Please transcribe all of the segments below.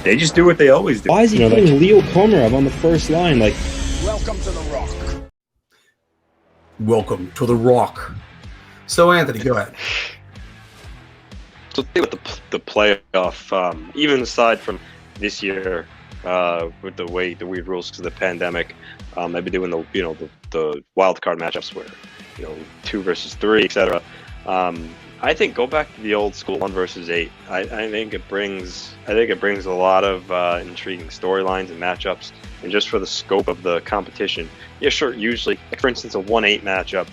They just do what they always do. Why is he putting Leo Komarov on the first line? Like, welcome to the Rock. Welcome to the Rock. So, Anthony, go ahead. So with the playoff, even aside from this year, with the weird rules because of the pandemic, they've been doing the wild card matchups where 2 versus 3, etc. I think go back to the old school 1 versus 8. I think it brings a lot of intriguing storylines and matchups, and just for the scope of the competition. Yeah, sure. Usually, for instance, a 1-8 matchup,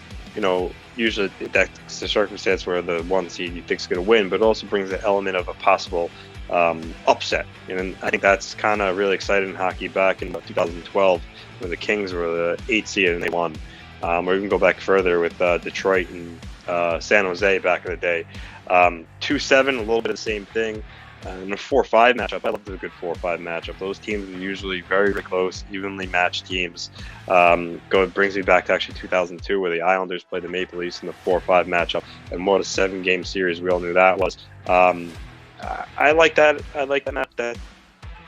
usually that's the circumstance where the 1 seed you think is going to win, but it also brings the element of a possible upset. And I think that's kind of really exciting in hockey back in 2012 when the Kings were the 8 seed and they won. Or even go back further with Detroit and San Jose back in the day. 2-7, a little bit of the same thing. In a 4-5 matchup, I love a good 4-5 matchup. Those teams are usually very, very close, evenly matched teams. Brings me back to actually 2002, where the Islanders played the Maple Leafs in the 4-5 matchup, and what a 7-game series we all knew that was. I like that. I like that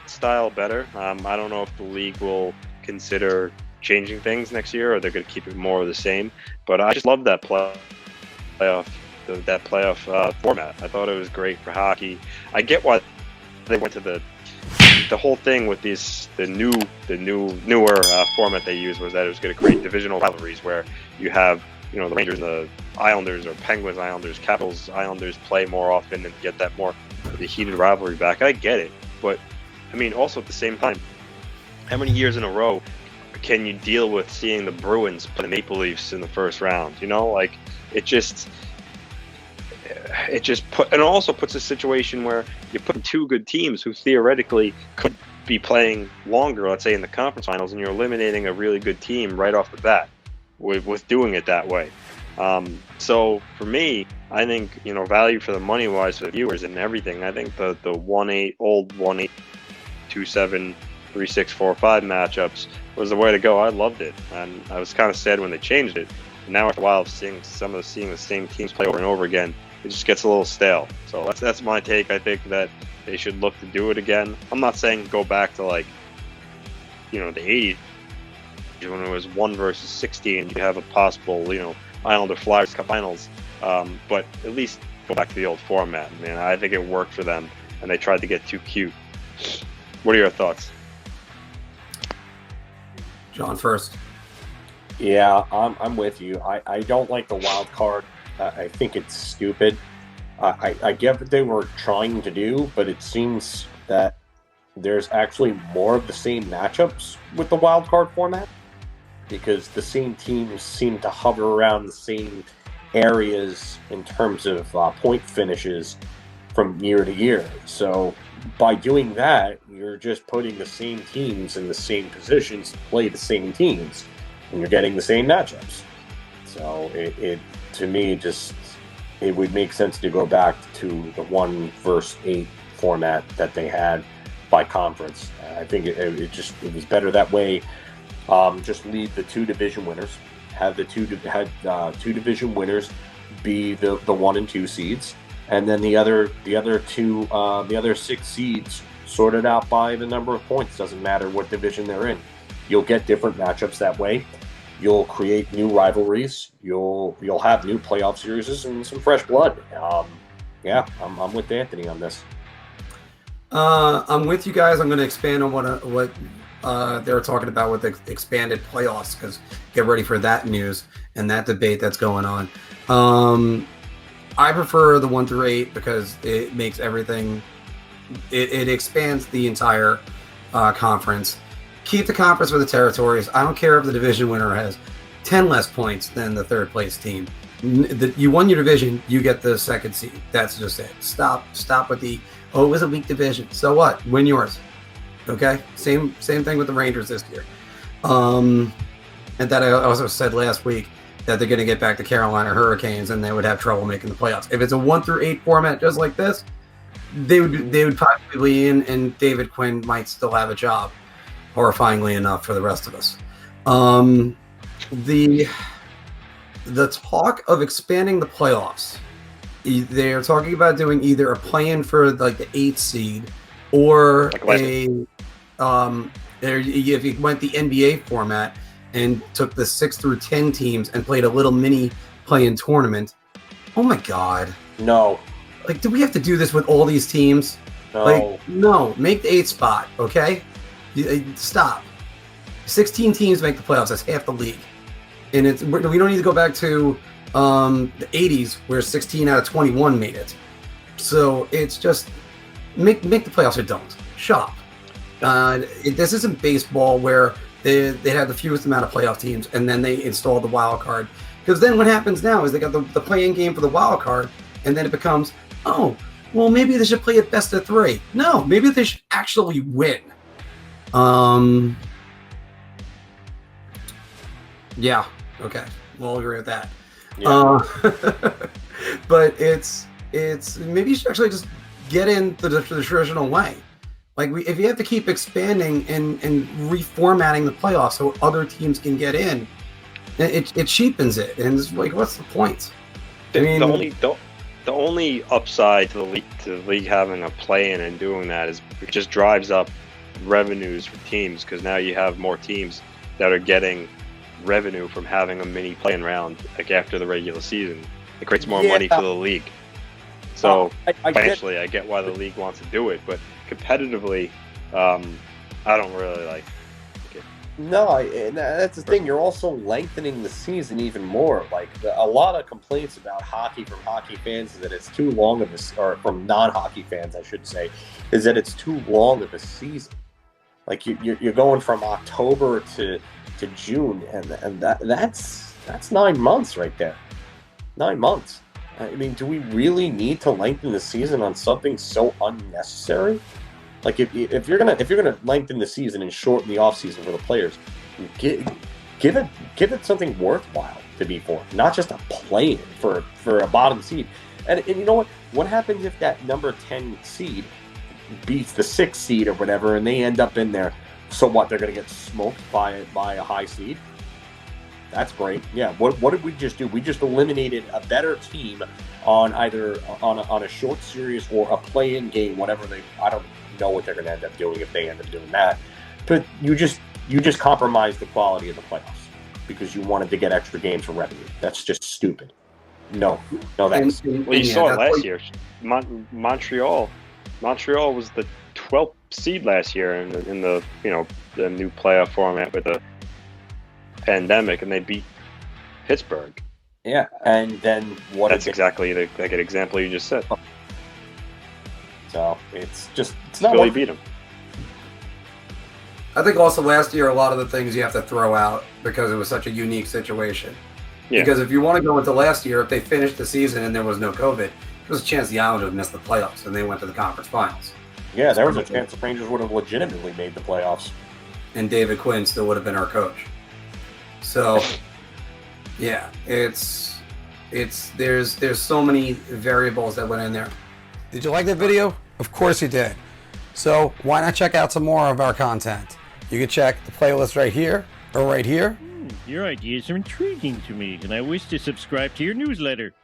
style better. I don't know if the league will consider changing things next year, or they're going to keep it more of the same. But I just love that playoff format. I thought it was great for hockey. I get why they went to the whole thing with the newer format they used was that it was going to create divisional rivalries where you have the Rangers and the Islanders, or Penguins Islanders, Capitals Islanders play more often and get that more of the heated rivalry back. I get it, but I mean also at the same time, how many years in a row can you deal with seeing the Bruins play the Maple Leafs in the first round? It also puts a situation where you put 2 good teams who theoretically could be playing longer, let's say in the conference finals, and you're eliminating a really good team right off the bat with doing it that way. So for me, I think value for the money wise for the viewers and everything. I think the 1-8 old 1-8 2-7 3-6 4-5 matchups was the way to go. I loved it, and I was kind of sad when they changed it. And now after a while of seeing the same teams play over and over again, it just gets a little stale. So that's my take. I think that they should look to do it again. I'm not saying go back to the 80s when it was 1 versus 16. You have a possible Islander Flyers Cup Finals, but at least go back to the old format. Man, I think it worked for them, and they tried to get too cute. What are your thoughts? John first. Yeah, I'm with you. I don't like the wild card. I think it's stupid. I get what they were trying to do, but it seems that there's actually more of the same matchups with the wild card format, because the same teams seem to hover around the same areas in terms of point finishes from year to year. So by doing that, you're just putting the same teams in the same positions to play the same teams, and you're getting the same matchups. So it to me, it would make sense to go back to the 1 versus 8 format that they had by conference. I think it was better that way. Just leave the 2 division winners, have the two division winners be the 1 and 2 seeds, and then the other 6 seeds sorted out by the number of points. Doesn't matter what division they're in. You'll get different matchups that way. You'll create new rivalries. You'll have new playoff series and some fresh blood. I'm with Anthony on this. I'm with you guys. I'm going to expand on what they were talking about with the expanded playoffs, because get ready for that news and that debate that's going on. I prefer the 1 through 8 because it makes everything. It expands the entire conference. Keep the conference for the territories. I don't care if the division winner has 10 less points than the third place team. You won your division, you get the second seed. That's just it. Stop with the, it was a weak division. So what? Win yours. Okay? Same thing with the Rangers this year. And that I also said last week that they're going to get back to Carolina Hurricanes and they would have trouble making the playoffs. If it's a 1 through 8 format just like this, they would probably and David Quinn might still have a job, horrifyingly enough for the rest of us. The talk of expanding the playoffs, they're talking about doing either a play-in for like the 8th seed or Like if you went the NBA format and took the 6 through 10 teams and played a little mini play-in tournament. Oh my God! No, Like, do we have to do this with all these teams? no. Like, no, make the 8th spot, okay? Stop. 16 teams make the playoffs. That's half the league, and we don't need to go back to the 80s where 16 out of 21 made it. So it's just make the playoffs or don't. Shut up. This isn't baseball where they have the fewest amount of playoff teams and then they install the wild card. Because then what happens now is they got the play-in game for the wild card, and then it becomes, oh, well, maybe they should play it best of 3. No, maybe they should actually win. Yeah, okay, we'll agree with that. Yeah. But it's maybe you should actually just get in the traditional way. Like if you have to keep expanding and reformatting the playoffs so other teams can get in, it cheapens it, and it's like, what's the point? I mean, the only upside to the league having a play-in and doing that is it just drives up revenues for teams, because now you have more teams that are getting revenue from having a mini play-in round like after the regular season. It creates more money for the league. So financially, I get why the league wants to do it, but competitively, I don't really like it. No, and that's the thing. You're also lengthening the season even more. Like a lot of complaints about hockey from hockey fans is that it's too long of a, or from non-hockey fans, I should say, is that it's too long of a season. Like you're going from October to June, and that's 9 months right there. 9 months. I mean, do we really need to lengthen the season on something so unnecessary? Like if you're gonna lengthen the season and shorten the off season for the players, give it something worthwhile to be for, not just a play-in for a bottom seed. And you know what? What happens if that number 10 seed beats the 6th seed or whatever, and they end up in there? So what? They're gonna get smoked by a high seed? That's great. Yeah. What did we just do? We just eliminated a better team on either on a short series or a play-in game, whatever I don't know what they're going to end up doing if they end up doing that. But you just compromised the quality of the playoffs because you wanted to get extra games for revenue. That's just stupid. No, thanks. Well, you saw it last year. Montreal was the 12th seed last year in the the new playoff format with the pandemic, and they beat Pittsburgh. Yeah, and then what? That's exactly the example you just said. So it's not really beat them. I think also last year a lot of the things you have to throw out because it was such a unique situation. Yeah. Because if you want to go into last year, if they finished the season and there was no COVID, there was a chance the Islanders missed the playoffs and they went to the conference finals. Yeah, there was a chance the Rangers would have legitimately made the playoffs, and David Quinn still would have been our coach. So, yeah, there's so many variables that went in there. Did you like that video? Of course you did. So why not check out some more of our content? You can check the playlist right here or right here. Your ideas are intriguing to me, and I wish to subscribe to your newsletter.